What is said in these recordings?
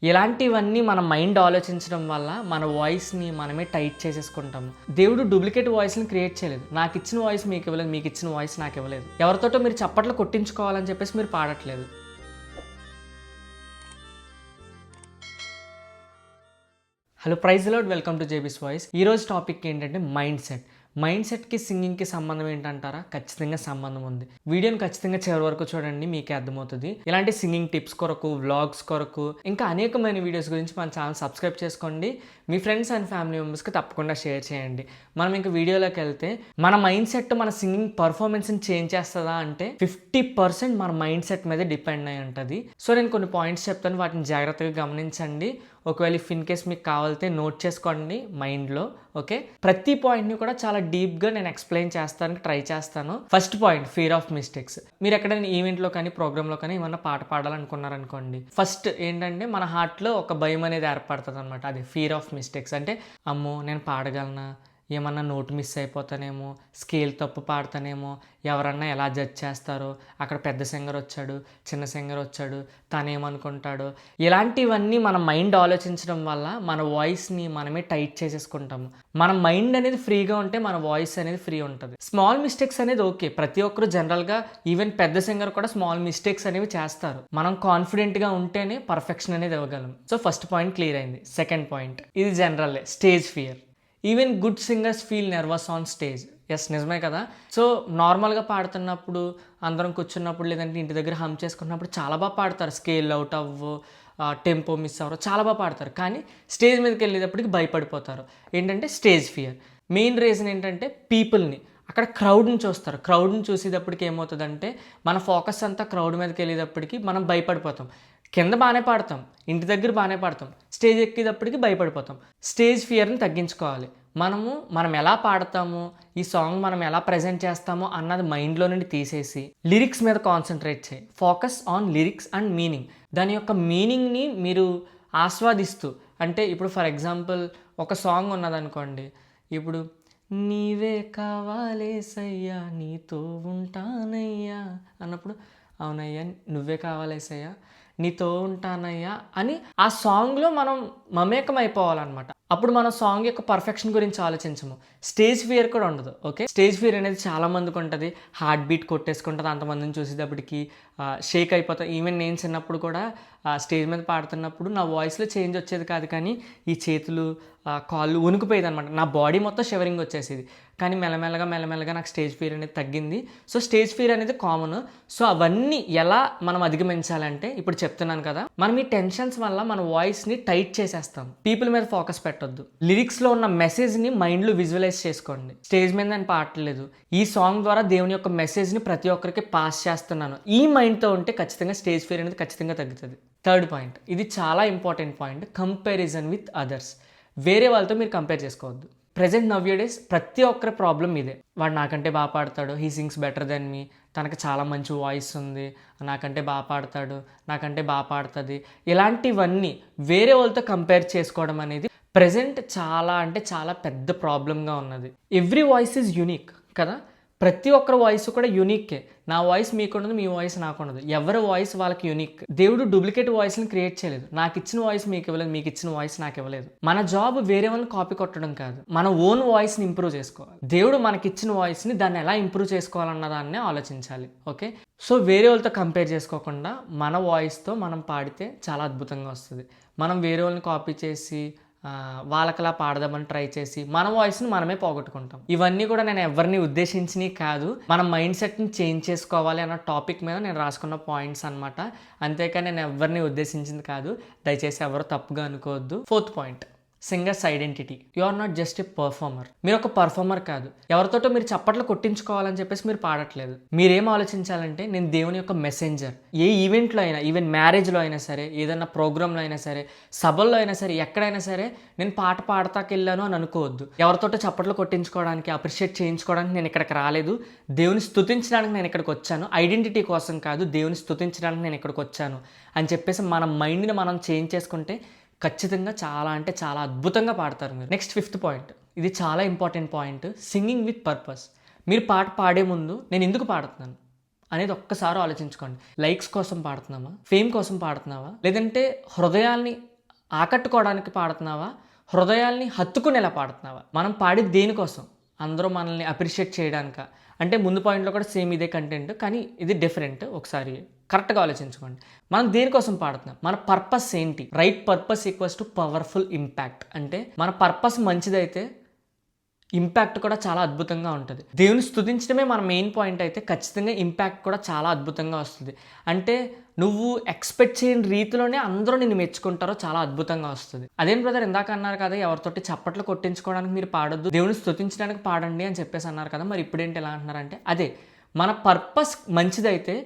ఇలాంటివన్నీ మన మైండ్ ఆలోచించడం వల్ల మన వాయిస్ని మనమే టైట్ చేసేసుకుంటాము. దేవుడు డూప్లికేట్ వాయిస్ని క్రియేట్ చేయలేదు. నాకు ఇచ్చిన వాయిస్ మీకు ఇవ్వలేదు, మీకు ఇచ్చిన వాయిస్ నాకు ఇవ్వలేదు. ఎవరితోటో మీరు చప్పట్లు కొట్టించుకోవాలని చెప్పేసి మీరు పాడట్లేదు. Hello, praise the Lord, welcome to JB's voice. ఈరోజు టాపిక్ ఏంటంటే మైండ్ సెట్. మైండ్ సెట్కి సింగింగ్కి సంబంధం ఏంటంటారా? ఖచ్చితంగా సంబంధం ఉంది. వీడియోని ఖచ్చితంగా చివరి వరకు చూడండి, మీకే అర్థమవుతుంది. ఇలాంటి సింగింగ్ టిప్స్ కొరకు, వ్లాగ్స్ కొరకు, ఇంకా అనేకమైన వీడియోస్ గురించి మన ఛానల్ సబ్స్క్రైబ్ చేసుకోండి. మీ ఫ్రెండ్స్ అండ్ ఫ్యామిలీ మెంబర్స్కి తప్పకుండా షేర్ చేయండి. మనం ఇంకా వీడియోలోకి వెళ్తే, మన మైండ్ సెట్ మన సింగింగ్ పర్ఫార్మెన్స్ని చేంజ్ చేస్తుందా అంటే 50% మన మైండ్ సెట్ మీద డిపెండ్ అయి ఉంటుంది. సో నేను కొన్ని పాయింట్స్ చెప్తాను, వాటిని జాగ్రత్తగా గమనించండి. ఒకవేళ ఇన్ కేస్ మీకు కావాలితే నోట్ చేసుకోండి మైండ్లో. ఓకే, ప్రతి పాయింట్ని కూడా చాలా డీప్గా నేను ఎక్స్ప్లెయిన్ చేస్తానికి ట్రై చేస్తాను. First point, fear of mistakes. మీరు ఎక్కడైనా ఈవెంట్లో కానీ ప్రోగ్రాంలో కానీ ఏమన్నా పాట పాడాలనుకున్నారనుకోండి, ఫస్ట్ ఏంటంటే మన హార్ట్లో ఒక భయం అనేది ఏర్పడుతుంది అనమాట. అది ఫియర్ ఆఫ్ మిస్టేక్స్. అంటే అమ్మో నేను పాడగలనా, ఏమన్నా నోట్ మిస్ అయిపోతానేమో, స్కేల్ తప్పు పాడతానేమో, ఎవరన్నా ఎలా జడ్జ్ చేస్తారో, అక్కడ పెద్ద సింగర్ వచ్చాడు, చిన్న సింగర్ వచ్చాడు, తనేమనుకుంటాడో, ఇలాంటివన్నీ మన మైండ్ ఆలోచించడం వల్ల మన వాయిస్ని మనమే టైట్ చేసేసుకుంటాము. మన మైండ్ అనేది ఫ్రీగా ఉంటే మన వాయిస్ అనేది ఫ్రీ ఉంటుంది. స్మాల్ మిస్టేక్స్ అనేది ఓకే, ప్రతి ఒక్కరు జనరల్గా, ఈవెన్ పెద్ద సింగర్ కూడా స్మాల్ మిస్టేక్స్ అనేవి చేస్తారు. మనం కాన్ఫిడెంట్గా ఉంటేనే పర్ఫెక్షన్ అనేది ఇవ్వగలం. సో ఫస్ట్ పాయింట్ క్లియర్ అయింది. సెకండ్ పాయింట్, ఇది general, stage fear. Even good singers feel nervous on stage. Yes, నిజమే కదా. సో నార్మల్గా పాడుతున్నప్పుడు, అందరం కూర్చున్నప్పుడు, లేదంటే ఇంటి దగ్గర హమ్ చేసుకున్నప్పుడు చాలా బాగా పాడతారు. స్కేల్ అవుట్ అవ్వు, టెంపో మిస్ అవ్వరు, చాలా బాగా పాడతారు. కానీ స్టేజ్ మీదకి వెళ్ళేటప్పటికి భయపడిపోతారు. ఏంటంటే స్టేజ్ ఫియర్. మెయిన్ రీజన్ ఏంటంటే పీపుల్ని, అక్కడ క్రౌడ్ని చూస్తారు. క్రౌడ్ని చూసేటప్పటికి ఏమవుతుందంటే మన ఫోకస్ అంతా క్రౌడ్ మీదకి వెళ్ళేటప్పటికి మనం భయపడిపోతాం. కింద బాగానే పాడతాం, ఇంటి దగ్గర బాగానే పాడతాం, స్టేజ్ ఎక్కేటప్పటికి భయపడిపోతాం. స్టేజ్ ఫియర్ని తగ్గించుకోవాలి. మనం ఎలా పాడతాము, ఈ సాంగ్ మనం ఎలా ప్రజెంట్ చేస్తామో అన్నది మైండ్లో నుండి తీసేసి లిరిక్స్ మీద కాన్సన్ట్రేట్ చేయి. Focus on lyrics and meaning. దాని యొక్క మీనింగ్ని మీరు ఆస్వాదిస్తూ, అంటే ఇప్పుడు ఫర్ ఎగ్జాంపుల్ ఒక సాంగ్ ఉన్నదనుకోండి, ఇప్పుడు నీవే కావాలేసయ్యా నీతో ఉంటానయ్యా అన్నప్పుడు, అవునయ్యా నువ్వే కావాలేసయ్యా నీతో ఉంటానయ్యా అని ఆ సాంగ్లో మనం మమేకం అయిపోవాలన్నమాట. అప్పుడు మనం సాంగ్ యొక్క పర్ఫెక్షన్ గురించి ఆలోచించము. స్టేజ్ ఫియర్ కూడా ఉండదు. ఓకే, స్టేజ్ ఫియర్ అనేది చాలా మందికి ఉంటుంది. హార్ట్ బీట్ కొట్టేసుకుంటుంది. అంతమందిని చూసేటప్పటికి షేక్ అయిపోతాం. ఈవెన్ నేను చిన్నప్పుడు కూడా స్టేజ్ మీద పాడుతున్నప్పుడు నా వాయిస్లో చేంజ్ వచ్చేది కాదు, కానీ ఈ చేతులు, కాళ్ళు వణుకుపోయేది అనమాట. నా బాడీ మొత్తం షివరింగ్ వచ్చేసేది. కానీ మెల్లమెల్లగా నాకు స్టేజ్ ఫియర్ అనేది తగ్గింది. సో స్టేజ్ ఫియర్ అనేది కామన్. సో అవన్నీ ఎలా మనం అధిగమించాలంటే ఇప్పుడు చెప్తున్నాను కదా, మనం ఈ టెన్షన్స్ వల్ల మన వాయిస్ని టైట్ చేసేస్తాం. పీపుల్ మీద ఫోకస్ పెట్టొద్దు. లిరిక్స్లో ఉన్న మెసేజ్ని మైండ్లో విజువలైజ్ చేసుకోండి. స్టేజ్ మీద నేను పాడలేదు, ఈ సాంగ్ ద్వారా దేవుని యొక్క మెసేజ్ని ప్రతి ఒక్కరికి పాస్ చేస్తున్నాను, ఈ మైండ్తో ఉంటే ఖచ్చితంగా స్టేజ్ ఫియర్ అనేది ఖచ్చితంగా తగ్గుతుంది. థర్డ్ పాయింట్, ఇది చాలా important point, comparison with others. వేరే వాళ్ళతో మీరు కంపేర్ చేసుకోవద్దు. ప్రజెంట్ నవ్యూ డేస్ ప్రతి ఒక్కరి ప్రాబ్లం ఇదే. వాడు నాకంటే బాగా పాడతాడు, హీ సింగ్స్ బెటర్ దెన్ మీ, తనకు చాలా మంచి వాయిస్ ఉంది, నాకంటే బాగా పాడతాడు, నాకంటే బాగా పాడుతుంది. ఇలాంటివన్నీ వేరే వాళ్ళతో కంపేర్ చేసుకోవడం అనేది ప్రజెంట్ చాలా అంటే చాలా పెద్ద ప్రాబ్లంగా ఉన్నది. ఎవ్రీ వాయిస్ ఈజ్ యూనిక్ కదా, ప్రతి ఒక్కరి వాయిస్ కూడా యూనిక్కే. నా వాయిస్ మీకుండదు, మీ వాయిస్ నాకుండదు, ఎవరి వాయిస్ వాళ్ళకి యూనిక్. దేవుడు డూప్లికేట్ వాయిస్ని క్రియేట్ చేయలేదు. నాకు ఇచ్చిన వాయిస్ మీకు ఇవ్వలేదు, మీకు ఇచ్చిన వాయిస్ నాకు ఇవ్వలేదు. మన జాబ్ వేరే వాళ్ళని కాపీ కొట్టడం కాదు, మన ఓన్ వాయిస్ని ఇంప్రూవ్ చేసుకోవాలి. దేవుడు మనకిచ్చిన వాయిస్ని దాన్ని ఎలా ఇంప్రూవ్ చేసుకోవాలన్న దాన్ని ఆలోచించాలి. ఓకే, సో వేరే వాళ్ళతో కంపేర్ చేసుకోకుండా మన వాయిస్తో మనం పాడితే చాలా అద్భుతంగా వస్తుంది. మనం వేరే వాళ్ళని కాపీ చేసి వాళ్ళకలా పాడదామని ట్రై చేసి మన వాయిస్ని మనమే పోగొట్టుకుంటాం. ఇవన్నీ కూడా నేను ఎవరిని ఉద్దేశించి కాదు, మన మైండ్ సెట్ని చేంజ్ చేసుకోవాలి అన్న టాపిక్ మీద నేను రాసుకున్న పాయింట్స్ అనమాట. అంతేకాని నేను ఎవరిని ఉద్దేశించింది కాదు, దయచేసి ఎవరు తప్పుగా అనుకోవద్దు. Fourth point, singers identity. You are not just a performer. మీరు ఒక పర్ఫార్మర్ కాదు. ఎవరితోటో మీరు చప్పట్లు కొట్టించుకోవాలని చెప్పేసి మీరు పాడట్లేదు. మీరేం ఆలోచించాలంటే, నేను దేవుని యొక్క మెసెంజర్. ఏ ఈవెంట్లో అయినా, ఈవెన్ మ్యారేజ్లో అయినా సరే, ఏదైనా ప్రోగ్రాంలో అయినా సరే, సభల్లో అయినా సరే, ఎక్కడైనా సరే నేను పాట పాడతాకెళ్ళాను అని అనుకోవద్దు. ఎవరితోటో చప్పట్లు కొట్టించుకోవడానికి, అప్రిషియేట్ చేయించుకోవడానికి నేను ఇక్కడికి రాలేదు. దేవుని స్తుతించడానికి నేను ఇక్కడికి వచ్చాను. ఐడెంటిటీ కోసం కాదు, దేవుని స్తుతించడానికి నేను ఇక్కడికి వచ్చాను అని చెప్పేసి మన మైండ్ని మనం చేంజ్ చేసుకుంటే ఖచ్చితంగా చాలా అంటే చాలా అద్భుతంగా పాడతారు మీరు. నెక్స్ట్ ఫిఫ్త్ పాయింట్, ఇది చాలా important point, singing with purpose. మీరు పాట పాడే ముందు నేను ఎందుకు పాడుతున్నాను అనేది ఒక్కసారి ఆలోచించుకోండి. లైక్స్ కోసం పాడుతున్నావా, ఫేమ్ కోసం పాడుతున్నావా, లేదంటే హృదయాల్ని ఆకట్టుకోవడానికి పాడుతున్నావా, హృదయాల్ని హత్తుకునేలా పాడుతున్నావా? మనం పాడేది దేనికోసం? అందరూ మనల్ని అప్రిషియేట్ చేయడానిక? అంటే ముందు పాయింట్లో కూడా సేమ్ ఇదే కంటెంట్, కానీ ఇది డిఫరెంట్. ఒకసారి కరెక్ట్గా ఆలోచించుకోండి. మనం దేనికోసం పాడుతున్నాం? మన పర్పస్ ఏంటి? Right purpose equals to powerful impact. అంటే మన పర్పస్ మంచిదైతే ఇంపాక్ట్ కూడా చాలా అద్భుతంగా ఉంటుంది. దేవుని స్తుతించడమే మన మెయిన్ పాయింట్ అయితే ఖచ్చితంగా ఇంపాక్ట్ కూడా చాలా అద్భుతంగా వస్తుంది. అంటే నువ్వు ఎక్స్పెక్ట్ చేయని రీతిలోనే అందరూ నిన్ను మెచ్చుకుంటారో చాలా అద్భుతంగా వస్తుంది. అదేం బ్రదర్ ఇందాక అన్నారు కదా, ఎవరితోటి చప్పట్లు కొట్టించుకోవడానికి మీరు పాడొద్దు, దేవుని స్తుతించడానికి పాడండి అని చెప్పేసి అన్నారు కదా, మరి ఇప్పుడేంటి ఎలా అంటున్నారంటే, అదే మన పర్పస్ మంచిదైతే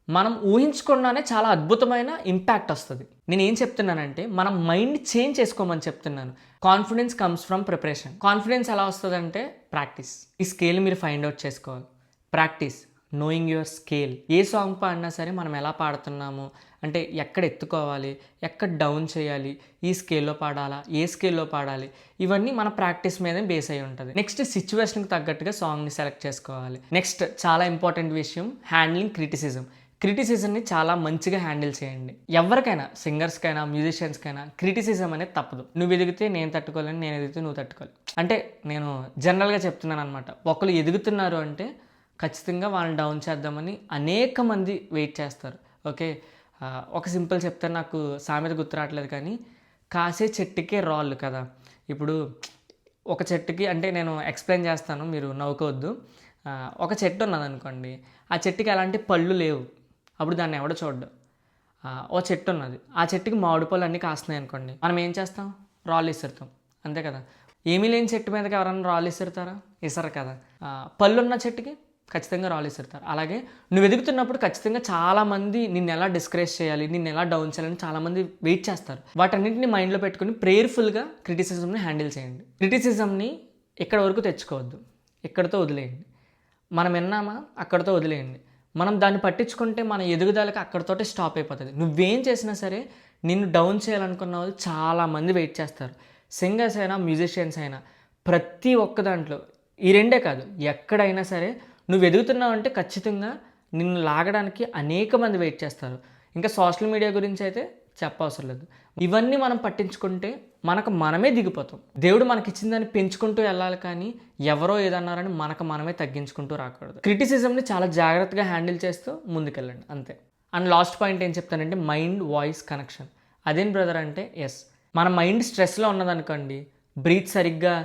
మనం ఊహించకుండానే చాలా అద్భుతమైన ఇంపాక్ట్ వస్తుంది. నేను ఏం చెప్తున్నానంటే మనం మైండ్ చేంజ్ చేసుకోమని చెప్తున్నాను. Confidence comes from preparation. Confidence ఎలా వస్తుందంటే ప్రాక్టీస్. ఈ స్కేల్ మీరు ఫైండ్ అవుట్ చేసుకోవాలి. Practice, knowing your scale. A song పాడినా సరే మనం ఎలా పాడుతున్నాము, అంటే ఎక్కడ ఎత్తుకోవాలి, ఎక్కడ డౌన్ చేయాలి, ఈ స్కేల్లో పాడాలా, ఏ స్కేల్లో పాడాలి, ఇవన్నీ మన ప్రాక్టీస్ మీదే బేస్ అయి ఉంటుంది. నెక్స్ట్ సిచ్యువేషన్కి తగ్గట్టుగా సాంగ్ని సెలెక్ట్ చేసుకోవాలి. నెక్స్ట్ చాలా ఇంపార్టెంట్ విషయం, హ్యాండ్లింగ్ క్రిటిసిజం. క్రిటిసిజంని చాలా మంచిగా హ్యాండిల్ చేయండి. ఎవరికైనా, సింగర్స్కైనా, మ్యూజిషియన్స్కైనా క్రిటిసిజం అనేది తప్పదు. నువ్వు ఎదిగితే నేను తట్టుకోలేను, నేను ఎదిగితే నువ్వు తట్టుకోవాలి. అంటే నేను జనరల్గా చెప్తున్నాను అనమాట. ఒకరు ఎదుగుతున్నారు అంటే ఖచ్చితంగా వాళ్ళని డౌన్ చేద్దామని అనేక మంది వెయిట్ చేస్తారు. ఓకే, ఒక సింపుల్ చెప్తే నాకు సామెత గుర్తు రావట్లేదు, కానీ కాసే చెట్టుకే రాళ్ళు కదా. ఇప్పుడు ఒక చెట్టుకి, అంటే నేను ఎక్స్ప్లెయిన్ చేస్తాను, మీరు నవ్వుకోవద్దు. ఒక చెట్టు ఉన్నది అనుకోండి, ఆ చెట్టుకి ఎలాంటి పళ్ళు లేవు, అప్పుడు దాన్ని ఎవడో చూడ్డు. ఓ చెట్టు ఉన్నది, ఆ చెట్టుకి మామిడి పళ్ళు అన్నీ కాస్తున్నాయి అనుకోండి, మనం ఏం చేస్తాం? రాళ్ళు ఇసురుతాం, అంతే కదా. ఏమీ లేని చెట్టు మీదకి ఎవరన్నా రాళ్ళు ఇసురుతారా? ఇసరు కదా. పళ్ళు ఉన్న చెట్టుకి ఖచ్చితంగా రాళ్ళు ఇసురుతారు. అలాగే నువ్వు ఎదుగుతున్నప్పుడు ఖచ్చితంగా చాలామంది నిన్ను ఎలా డిస్కరేజ్ చేయాలి, నిన్ను ఎలా డౌన్ చేయాలని చాలామంది వెయిట్ చేస్తారు. వాటన్నింటినీ మైండ్లో పెట్టుకుని ప్రేయర్ఫుల్గా క్రిటిసిజంని హ్యాండిల్ చేయండి. క్రిటిసిజంని ఎక్కడ వరకు తెచ్చుకోవద్దు, ఎక్కడితో వదిలేయండి. మనం విన్నామా, అక్కడితో వదిలేయండి. మనం దాన్ని పట్టించుకుంటే మన ఎదుగుదలకి అక్కడితోటే స్టాప్ అయిపోతుంది. నువ్వేం చేసినా సరే నిన్ను డౌన్ చేయాలనుకున్న వాళ్ళు చాలామంది వెయిట్ చేస్తారు. సింగర్స్ అయినా, మ్యూజిషియన్స్ అయినా, ప్రతి ఒక్క దాంట్లో ఈ రెండే కాదు, ఎక్కడైనా సరే నువ్వు ఎదుగుతున్నావు అంటే ఖచ్చితంగా నిన్ను లాగడానికి అనేక మంది వెయిట్ చేస్తారు. ఇంకా సోషల్ మీడియా గురించి అయితే చెప్పవసరం లేదు. ఇవన్నీ మనం పట్టించుకుంటే మనకు మనమే దిగిపోతాం. దేవుడు మనకి ఇచ్చిన దాన్ని పెంచుకుంటూ వెళ్ళాలి, కానీ ఎవరో ఏదన్నారని మనకు మనమే తగ్గించుకుంటూ రాకూడదు. క్రిటిసిజంని చాలా జాగ్రత్తగా హ్యాండిల్ చేస్తూ ముందుకెళ్ళండి, అంతే. అండ్ లాస్ట్ పాయింట్ ఏం చెప్తానంటే మైండ్ వాయిస్ కనెక్షన్. అదేం బ్రదర్ అంటే, ఎస్, మన మైండ్ స్ట్రెస్లో ఉన్నదనుకోండి, బ్రీత్ సరిగ్గా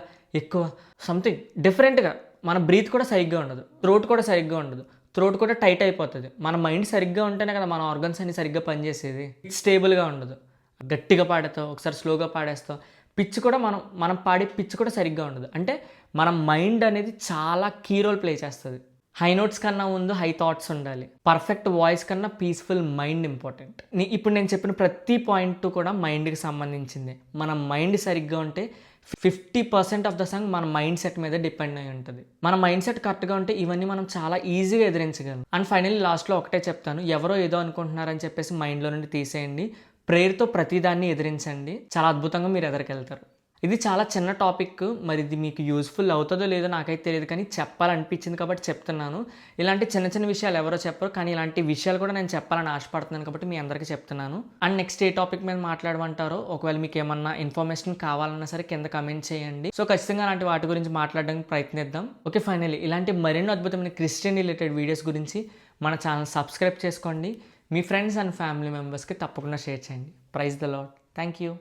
ఎక్కువ సంథింగ్ డిఫరెంట్గా, మన బ్రీత్ కూడా సరిగ్గా ఉండదు, థ్రోట్ కూడా సరిగ్గా ఉండదు, థ్రోట్ కూడా టైట్ అయిపోతుంది. మన మైండ్ సరిగ్గా ఉంటేనే కదా మన ఆర్గన్స్ అన్ని సరిగ్గా పనిచేసేది. స్టేబుల్గా ఉండదు, గట్టిగా పాడేస్తావు, ఒకసారి స్లోగా పాడేస్తావు, పిచ్ కూడా మనం పాడే పిచ్ కూడా సరిగ్గా ఉండదు. అంటే మన మైండ్ అనేది చాలా కీ రోల్ ప్లే చేస్తుంది. హై నోట్స్ కన్నా ముందు హై థాట్స్ ఉండాలి. పర్ఫెక్ట్ వాయిస్ కన్నా పీస్ఫుల్ మైండ్ ఇంపార్టెంట్. ఇప్పుడు నేను చెప్పిన ప్రతి పాయింట్ కూడా మైండ్కి సంబంధించింది. మన మైండ్ సరిగ్గా ఉంటే 50% ఆఫ్ ద సాంగ్ మన మైండ్ సెట్ మీద డిపెండ్ అయి ఉంటుంది. మన మైండ్ సెట్ కరెక్ట్గా ఉంటే ఇవన్నీ మనం చాలా ఈజీగా ఎదిరించగలం. అండ్ ఫైనల్లీ లాస్ట్లో ఒకటే చెప్తాను, ఎవరో ఏదో అనుకుంటున్నారని చెప్పేసి మైండ్లో నుండి తీసేయండి. ప్రేయర్తో ప్రతిదాన్ని ఎదిరించండి, చాలా అద్భుతంగా మీరు ఎదరికెళ్తారు. ఇది చాలా చిన్న టాపిక్, మరి ఇది మీకు యూస్ఫుల్ అవుతుందో లేదో నాకైతే తెలియదు, కానీ చెప్పాలనిపించింది కాబట్టి చెప్తున్నాను. ఇలాంటి చిన్న చిన్న విషయాలు ఎవరో చెప్పరు, కానీ ఇలాంటి విషయాలు కూడా నేను చెప్పాలని ఆశపడుతున్నాను కాబట్టి మీ అందరికీ చెప్తున్నాను. అండ్ నెక్స్ట్ ఏ టాపిక్ మీద మాట్లాడమంటారో, ఒకవేళ మీకు ఏమన్నా ఇన్ఫర్మేషన్ కావాలన్నా సరే కింద కమెంట్ చేయండి. సో ఖచ్చితంగా అలాంటి వాటి గురించి మాట్లాడడానికి ప్రయత్నిద్దాం. ఓకే, ఫైనల్లీ ఇలాంటి మరెన్నో అద్భుతమైన క్రిస్టియన్ రిలేటెడ్ వీడియోస్ గురించి మన ఛానల్ సబ్స్క్రైబ్ చేసుకోండి. మీ ఫ్రెండ్స్ అండ్ ఫ్యామిలీ మెంబర్స్కి తప్పకుండా షేర్ చేయండి. Praise the lord. Thank you.